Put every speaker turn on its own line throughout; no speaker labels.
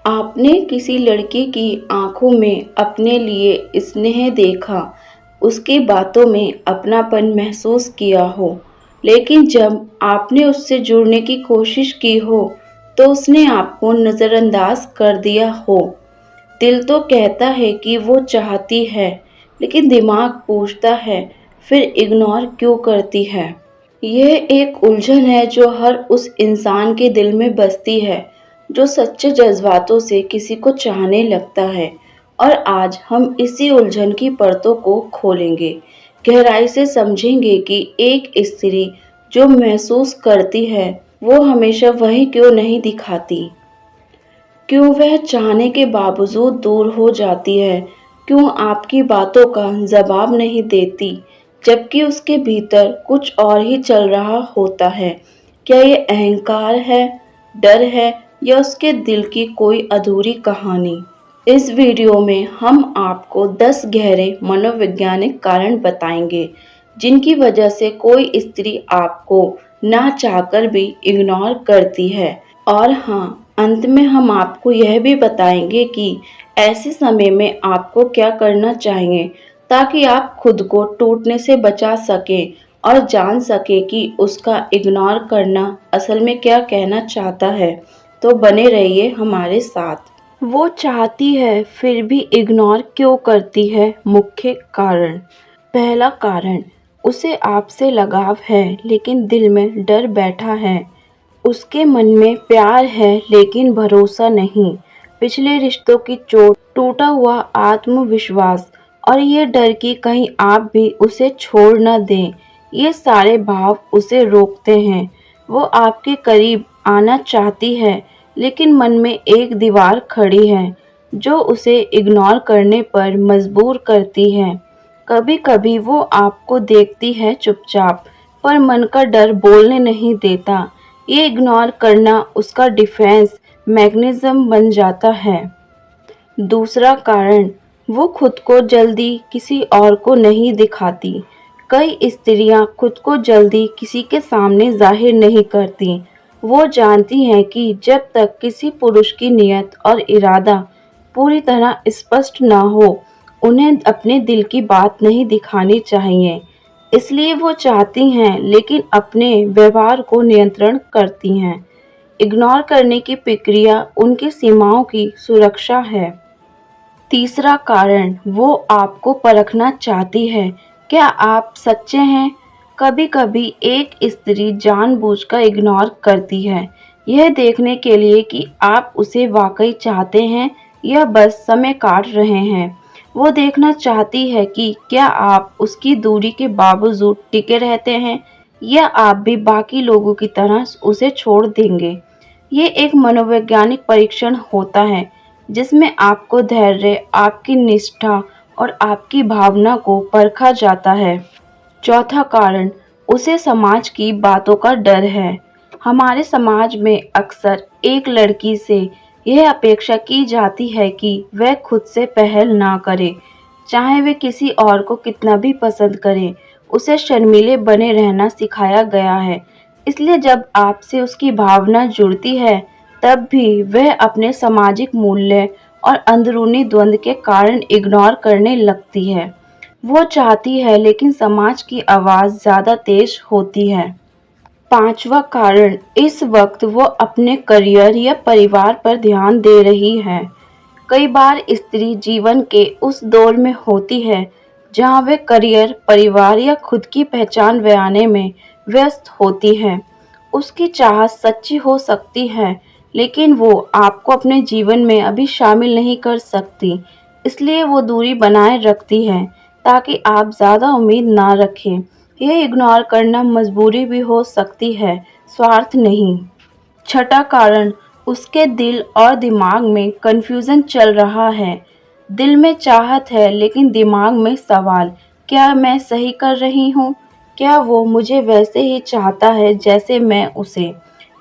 आपने किसी लड़के की आंखों में अपने लिए स्नेह देखा, उसकी बातों में अपनापन महसूस किया हो, लेकिन जब आपने उससे जुड़ने की कोशिश की हो, तो उसने आपको नज़रअंदाज कर दिया हो। दिल तो कहता है कि वो चाहती है, लेकिन दिमाग पूछता है, फिर इग्नोर क्यों करती है? यह एक उलझन है जो हर उस इंसान के दिल में बसती है, जो सच्चे जज़्बातों से किसी को चाहने लगता है। और आज हम इसी उलझन की परतों को खोलेंगे, गहराई से समझेंगे कि एक स्त्री जो महसूस करती है, वो हमेशा वही क्यों नहीं दिखाती? क्यों वह चाहने के बावजूद दूर हो जाती है? क्यों आपकी बातों का जवाब नहीं देती, जबकि उसके भीतर कुछ और ही चल रहा होता है? क्या ये अहंकार है, डर है, या उसके दिल की कोई अधूरी कहानी? इस वीडियो में हम आपको 10 गहरे मनोवैज्ञानिक कारण बताएंगे, जिनकी वजह से कोई स्त्री आपको ना चाहकर भी इग्नोर करती है। और हाँ, अंत में हम आपको यह भी बताएंगे कि ऐसे समय में आपको क्या करना चाहिए, ताकि आप खुद को टूटने से बचा सकें और जान सके कि उसका इग्नोर करना असल में क्या कहना चाहता है। तो बने रहिए हमारे साथ। वो चाहती है फिर भी इग्नोर क्यों करती है? मुख्य कारण। पहला कारण, उसे आपसे लगाव है लेकिन दिल में डर बैठा है। उसके मन में प्यार है लेकिन भरोसा नहीं। पिछले रिश्तों की चोट, टूटा हुआ आत्मविश्वास और ये डर कि कहीं आप भी उसे छोड़ न दें, ये सारे भाव उसे रोकते हैं। वो आपके करीब आना चाहती है, लेकिन मन में एक दीवार खड़ी है जो उसे इग्नोर करने पर मजबूर करती है। कभी-कभी वो आपको देखती है चुपचाप, पर मन का डर बोलने नहीं देता। ये इग्नोर करना उसका डिफेंस मैकेनिज्म बन जाता है। दूसरा कारण, वो खुद को जल्दी किसी और को नहीं दिखाती। कई स्त्रियां खुद को जल्दी किसी के सामने जाहिर नहीं करती। वो जानती हैं कि जब तक किसी पुरुष की नीयत और इरादा पूरी तरह स्पष्ट ना हो, उन्हें अपने दिल की बात नहीं दिखानी चाहिए। इसलिए वो चाहती हैं, लेकिन अपने व्यवहार को नियंत्रण करती हैं। इग्नोर करने की प्रक्रिया उनकी सीमाओं की सुरक्षा है। तीसरा कारण, वो आपको परखना चाहती है। क्या आप सच्चे हैं? कभी-कभी एक स्त्री जानबूझकर इग्नोर करती है, यह देखने के लिए कि आप उसे वाकई चाहते हैं या बस समय काट रहे हैं। वो देखना चाहती है कि क्या आप उसकी दूरी के बावजूद टिके रहते हैं, या आप भी बाकी लोगों की तरह उसे छोड़ देंगे। ये एक मनोवैज्ञानिक परीक्षण होता है, जिसमें आपको धैर्य, आपकी निष्ठा और आपकी भावना को परखा जाता है। चौथा कारण, उसे समाज की बातों का डर है। हमारे समाज में अक्सर एक लड़की से यह अपेक्षा की जाती है कि वह खुद से पहल ना करे, चाहे वे किसी और को कितना भी पसंद करे। उसे शर्मीले बने रहना सिखाया गया है। इसलिए जब आपसे उसकी भावना जुड़ती है, तब भी वह अपने सामाजिक मूल्य और अंदरूनी द्वंद के कारण इग्नोर करने लगती है। वो चाहती है, लेकिन समाज की आवाज़ ज़्यादा तेज होती है। पांचवा कारण, इस वक्त वो अपने करियर या परिवार पर ध्यान दे रही है। कई बार स्त्री जीवन के उस दौर में होती है जहां वे करियर, परिवार या खुद की पहचान बनाने में व्यस्त होती है। उसकी चाहत सच्ची हो सकती है, लेकिन वो आपको अपने जीवन में अभी शामिल नहीं कर सकती। इसलिए वो दूरी बनाए रखती है, ताकि आप ज़्यादा उम्मीद ना रखें। यह इग्नोर करना मजबूरी भी हो सकती है, स्वार्थ नहीं। छठा कारण, उसके दिल और दिमाग में कन्फ्यूज़न चल रहा है। दिल में चाहत है, लेकिन दिमाग में सवाल, क्या मैं सही कर रही हूँ? क्या वो मुझे वैसे ही चाहता है जैसे मैं उसे?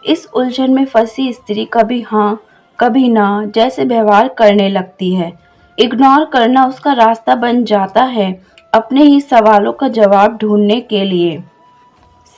इस उलझन में फंसी स्त्री कभी हाँ, कभी ना जैसे व्यवहार करने लगती है। इग्नोर करना उसका रास्ता बन जाता है, अपने ही सवालों का जवाब ढूंढने के लिए।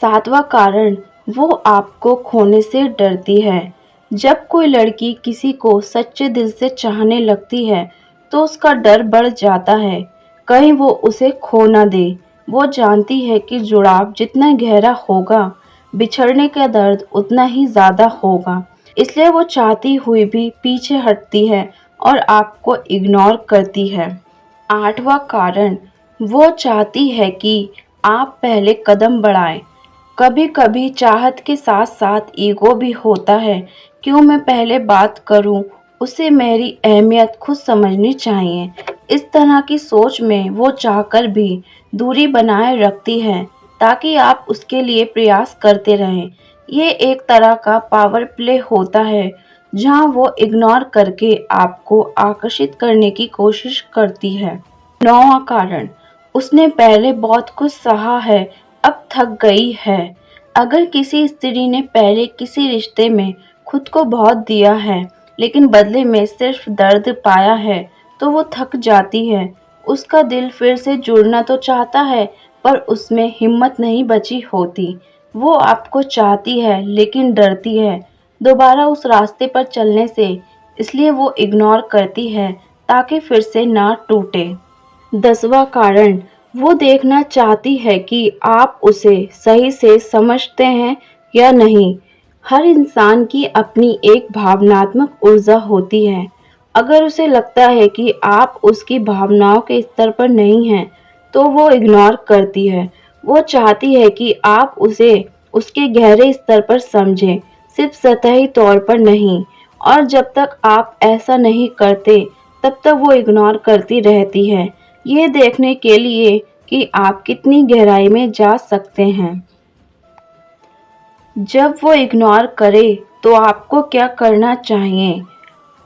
सातवां कारण, वो आपको खोने से डरती है। जब कोई लड़की किसी को सच्चे दिल से चाहने लगती है तो उसका डर बढ़ जाता है, कहीं वो उसे खो ना दे। वो जानती है कि जुड़ाव जितना गहरा होगा, बिछड़ने का दर्द उतना ही ज़्यादा होगा। इसलिए वो चाहती हुई भी पीछे हटती है और आपको इग्नोर करती है। 8वां कारण, वो चाहती है कि आप पहले कदम बढ़ाएं। कभी-कभी चाहत के साथ-साथ ईगो भी होता है। क्यों मैं पहले बात करूं? उसे मेरी अहमियत खुद समझनी चाहिए। इस तरह की सोच में वो चाहकर भी दूरी बनाए रखती है ताकि आप उसके लिए प्रयास करते रहें। ये एक तरह का पावर प्ले होता है जहां वो इग्नोर करके आपको आकर्षित करने की कोशिश करती है। 9वां कारण, उसने पहले बहुत कुछ सहा है, अब थक गई है। अगर किसी स्त्री ने पहले किसी रिश्ते में खुद को बहुत दिया है लेकिन बदले में सिर्फ दर्द पाया है तो वो थक जाती है। उसका दिल फिर से जुड़ना तो चाहता है पर उसमें हिम्मत नहीं बची होती। वो आपको चाहती है लेकिन डरती है दोबारा उस रास्ते पर चलने से, इसलिए वो इग्नोर करती है ताकि फिर से ना टूटे। 10वां कारण, वो देखना चाहती है कि आप उसे सही से समझते हैं या नहीं। हर इंसान की अपनी एक भावनात्मक ऊर्जा होती है। अगर उसे लगता है कि आप उसकी भावनाओं के स्तर पर नहीं हैं, तो वो इग्नोर करती है। वो चाहती है कि आप उसे उसके गहरे स्तर पर समझें, सिर्फ सतही तौर पर नहीं। और जब तक आप ऐसा नहीं करते, तब तक वो इग्नोर करती रहती है, ये देखने के लिए कि आप कितनी गहराई में जा सकते हैं। जब वो इग्नोर करे तो आपको क्या करना चाहिए?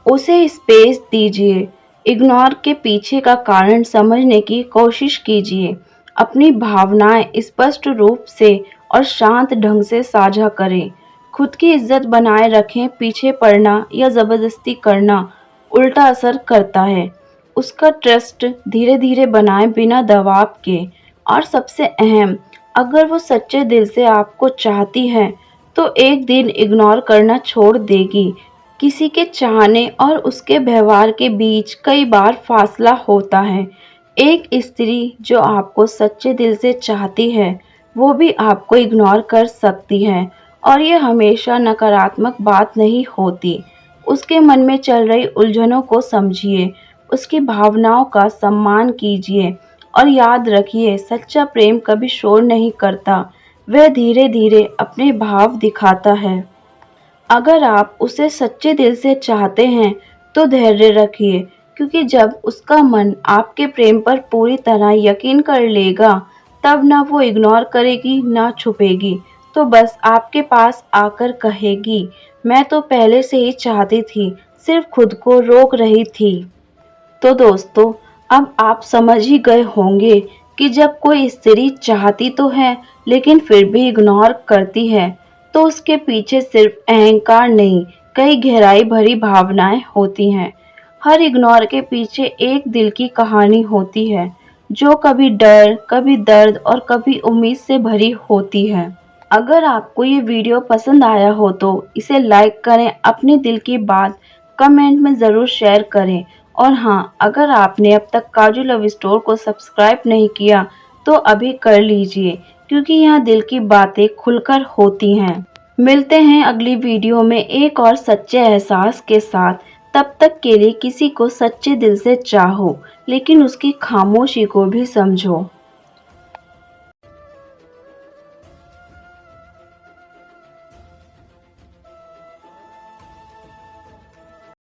उसे स्पेस दीजिए। इग्नोर के पीछे का कारण समझने की कोशिश कीजिए। अपनी भावनाएं स्पष्ट रूप से और शांत ढंग से साझा करें। खुद की इज्जत बनाए रखें। पीछे पड़ना या ज़बरदस्ती करना उल्टा असर करता है। उसका ट्रस्ट धीरे धीरे बनाएं बिना दबाव के। और सबसे अहम, अगर वो सच्चे दिल से आपको चाहती है तो एक दिन इग्नोर करना छोड़ देगी। किसी के चाहने और उसके व्यवहार के बीच कई बार फासला होता है। एक स्त्री जो आपको सच्चे दिल से चाहती है, वो भी आपको इग्नोर कर सकती है और ये हमेशा नकारात्मक बात नहीं होती। उसके मन में चल रही उलझनों को समझिए, उसकी भावनाओं का सम्मान कीजिए और याद रखिए, सच्चा प्रेम कभी शोर नहीं करता, वह धीरे धीरे अपने भाव दिखाता है। अगर आप उसे सच्चे दिल से चाहते हैं तो धैर्य रखिए, क्योंकि जब उसका मन आपके प्रेम पर पूरी तरह यकीन कर लेगा, तब ना वो इग्नोर करेगी ना छुपेगी, तो बस आपके पास आकर कहेगी, मैं तो पहले से ही चाहती थी, सिर्फ खुद को रोक रही थी। तो दोस्तों, अब आप समझ ही गए होंगे कि जब कोई स्त्री चाहती तो है लेकिन फिर भी इग्नोर करती है, तो उसके पीछे सिर्फ अहंकार नहीं, कई गहराई भरी भावनाएं होती हैं। हर इग्नोर के पीछे एक दिल की कहानी होती है, जो कभी डर, कभी दर्द और कभी उम्मीद से भरी होती है। अगर आपको ये वीडियो पसंद आया हो तो इसे लाइक करें, अपने दिल की बात कमेंट में ज़रूर शेयर करें। और हाँ, अगर आपने अब तक काजू लव स्टोर को सब्सक्राइब नहीं किया तो अभी कर लीजिए, क्योंकि यहाँ दिल की बातें खुलकर होती हैं। मिलते हैं अगली वीडियो में एक और सच्चे एहसास के साथ। तब तक के लिए किसी को सच्चे दिल से चाहो, लेकिन उसकी खामोशी को भी समझो।